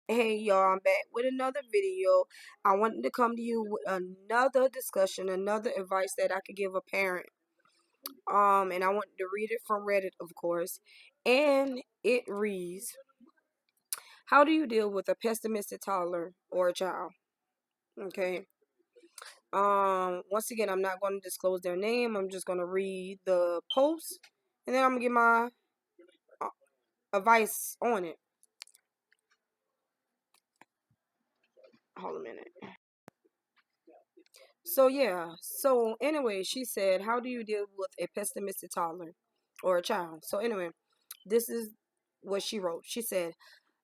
Hey y'all, I'm back with another video. I wanted to come to you with another discussion, another advice that I could give a parent. And I wanted to read it from Reddit, of course. And it reads, how do you deal with a pessimistic toddler or a child? Okay. Once again, I'm not going to disclose their name. I'm just going to read the post and then I'm going to give my uh, advice on it. Hold a minute. So anyway, she said, how do you deal with a pessimistic toddler or a child? So anyway, this is what she wrote. She said,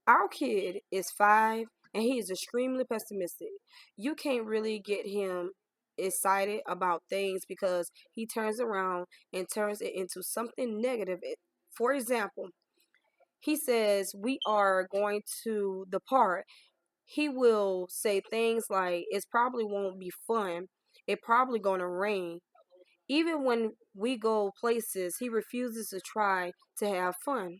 our kid is 5 and he is extremely pessimistic. You can't really get him excited about things because he turns around and turns it into something negative. For example, he says we are going to the park. He will say things like, it probably won't be fun. It probably gonna rain. Even when we go places, he refuses to try to have fun.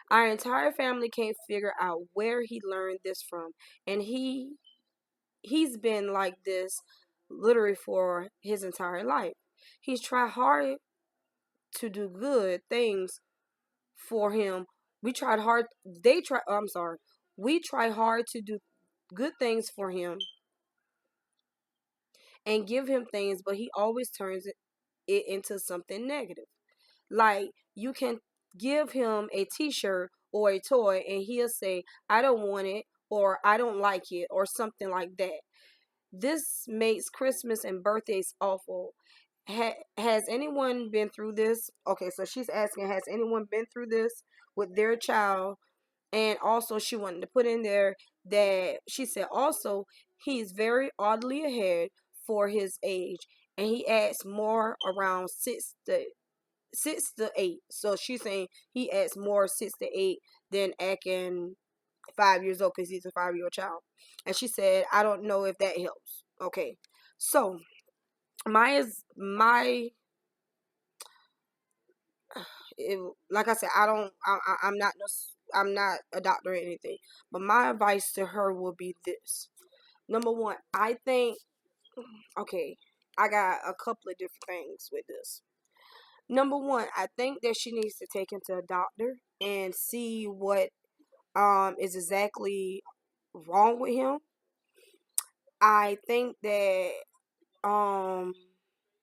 Our entire family can't figure out where he learned this from, and he's been like this literally for his entire life. He's tried hard to do good things for him. We tried hard. They try. I'm sorry. We try hard to do good things for him and give him things, but he always turns it into something negative. Like, you can give him a t-shirt or a toy and he'll say, I don't want it, or I don't like it, or something like that. This makes Christmas and birthdays awful. Has anyone been through this? Okay, so she's asking, has anyone been through this with their child? And also, she wanted to put in there that she said also he's very oddly ahead for his age, and he acts more around 6 to 8. So she's saying he acts more 6 to 8 than acting 5 years old because he's a 5-year-old child. And she said, I don't know if that helps. Okay, so my it, like I said, I'm not I'm not a doctor or anything, but my advice to her will be this. Number one, I think, okay, I got a couple of different things with this. Number one, I think that she needs to take him to a doctor and see what is exactly wrong with him. I think that um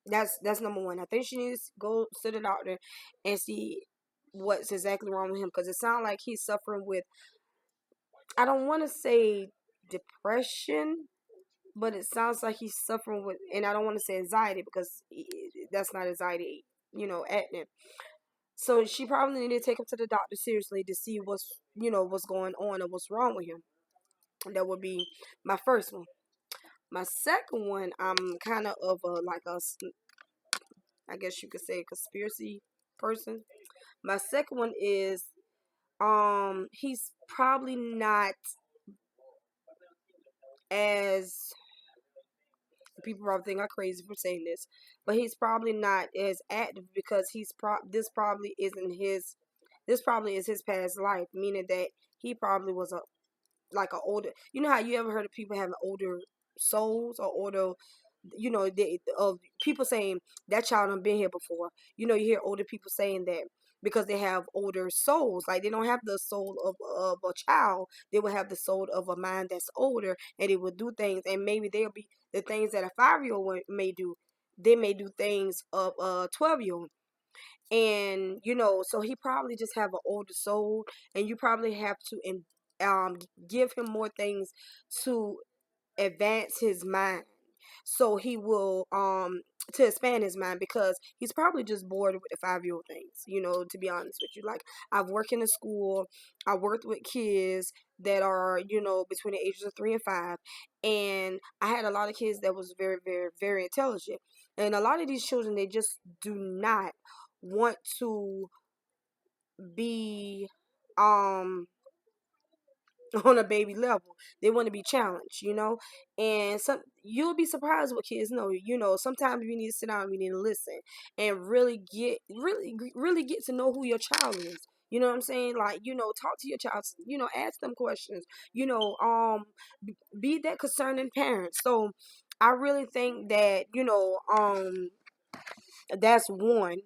that's number one. I think she needs to go to the doctor and see what's exactly wrong with him, because it sounds like he's suffering with, I don't want to say depression, but it sounds like he's suffering with, and I don't want to say anxiety because that's not anxiety, acting. So she probably need to take him to the doctor seriously to see what's going on and what's wrong with him. That would be my first one. My second one, I'm kind of a like a, I guess you could say, a conspiracy person. My second one is he's probably not as, people probably think I'm crazy for saying this, but he's probably not as active because this probably is his past life, meaning that he probably was a like an older, you know how you ever heard of people having older souls or older, of people saying that child done been here before. You hear older people saying that because they have older souls. Like, they don't have the soul of a child. They will have the soul of a mind that's older, and it will do things, and maybe they'll be the things that a 5-year-old may do. They may do things of a 12-year-old. And so he probably just have an older soul, and you probably have to um give him more things to advance his mind, so he will to expand his mind, because he's probably just bored with the 5-year-old things, to be honest with you. Like, I've worked in a school, I worked with kids that are, between the ages of 3 and 5, and I had a lot of kids that was very, very, very intelligent, and a lot of these children, they just do not want to be um on a baby level. They want to be challenged. And you'll be surprised what kids know. Sometimes you need to sit down, you need to listen, and really get to know who your child is. You know what I'm saying? Like, talk to your child, ask them questions, be that concerning parent. So I really think that, that's one.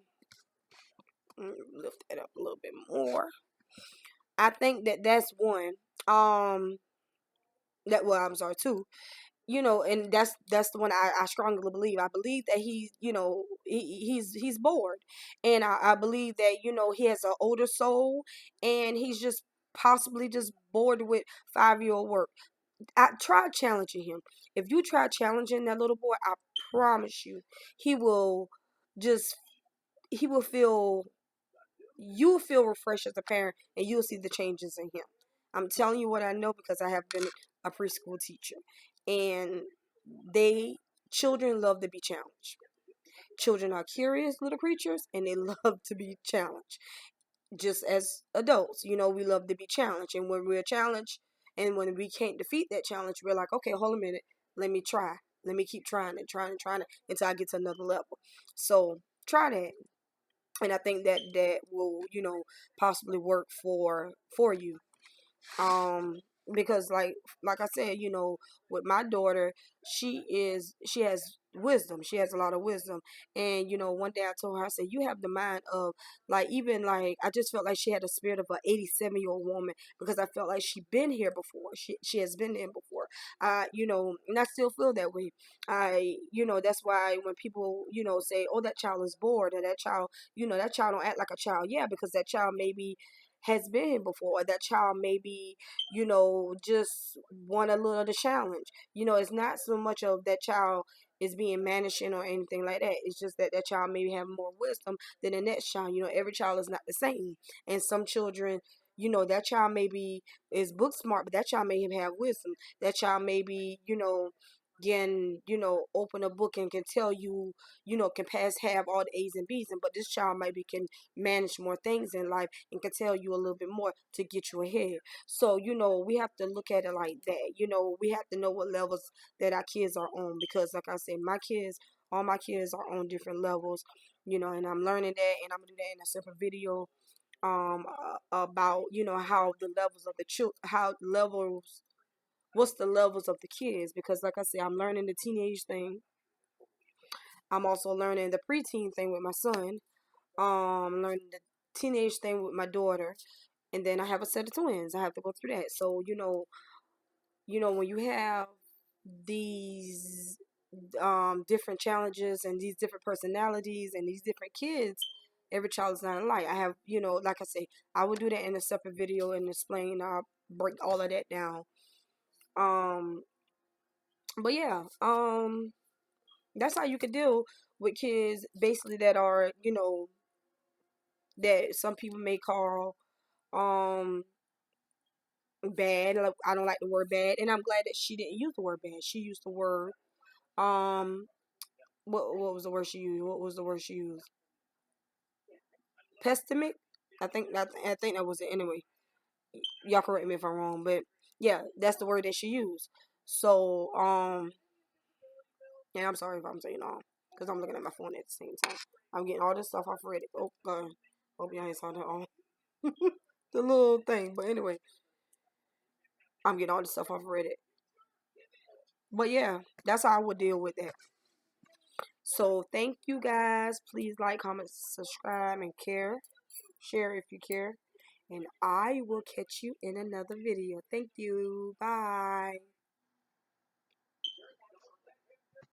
Lift that up a little bit more. I think that that's one. Um, that well, I'm sorry, two. And that's the one I strongly believe. I believe that he's bored, and I believe that he has an older soul, and he's just possibly just bored with 5-year-old work. I try challenging him. If you try challenging that little boy, I promise you, he will just he will feel you'll feel refreshed as a parent, and you'll see the changes in him. I'm telling you what I know because I have been a preschool teacher, and they children love to be challenged. Children are curious little creatures, and they love to be challenged. Just as adults, we love to be challenged, and when we're challenged, and when we can't defeat that challenge, we're like, okay, hold a minute, let me try, let me keep trying and trying and trying until I get to another level. So try that, and I think that that will possibly work for you. um because like I said, with my daughter, she has wisdom, she has a lot of wisdom. And one day I told her, I said, you have the mind of, like, even like I just felt like she had the spirit of an 87-year-old woman, because I felt like she'd been here before, she has been in before. And I still feel that way. That's why when people say, oh, that child is bored, or that child, that child don't act like a child. Yeah, because that child maybe has been here before, or that child maybe just want a little of the challenge. It's not so much of that child is being managing or anything like that. It's just that that child maybe have more wisdom than the next child. Every child is not the same, and some children, that child maybe is book smart, but that child may have wisdom. That child maybe can open a book and can tell you, can pass, have all the A's and B's, and but this child maybe can manage more things in life and can tell you a little bit more to get you ahead. So we have to look at it like that. We have to know what levels that our kids are on, because like I said, all my kids are on different levels. And I'm learning that, and I'm gonna do that in a separate video, about how the levels of the how levels what's the levels of the kids, because like I said, I'm learning the teenage thing. I'm also learning the preteen thing with my son. Learning the teenage thing with my daughter, and then I have a set of twins. I have to go through that. So when you have these different challenges and these different personalities and these different kids, every child is not alike. I have, like I say, I will do that in a separate video and explain. I'll break all of that down. Um, but yeah, that's how you could deal with kids basically that are, that some people may call um bad. Like, I don't like the word bad, and I'm glad that she didn't use the word bad. She used the word um what was the word she used? What was the word she used? Pessimic. I think that was it. Anyway, y'all correct me if I'm wrong, but yeah, that's the word that she used. So and I'm sorry if I'm saying wrong, because I'm looking at my phone at the same time. I'm getting all this stuff off Reddit. Oh god, hope y'all ain't saw that on the little thing. But anyway, I'm getting all this stuff off Reddit. But yeah, that's how I would deal with that. So thank you guys. Please like, comment, subscribe, and share if you care. And I will catch you in another video. Thank you. Bye.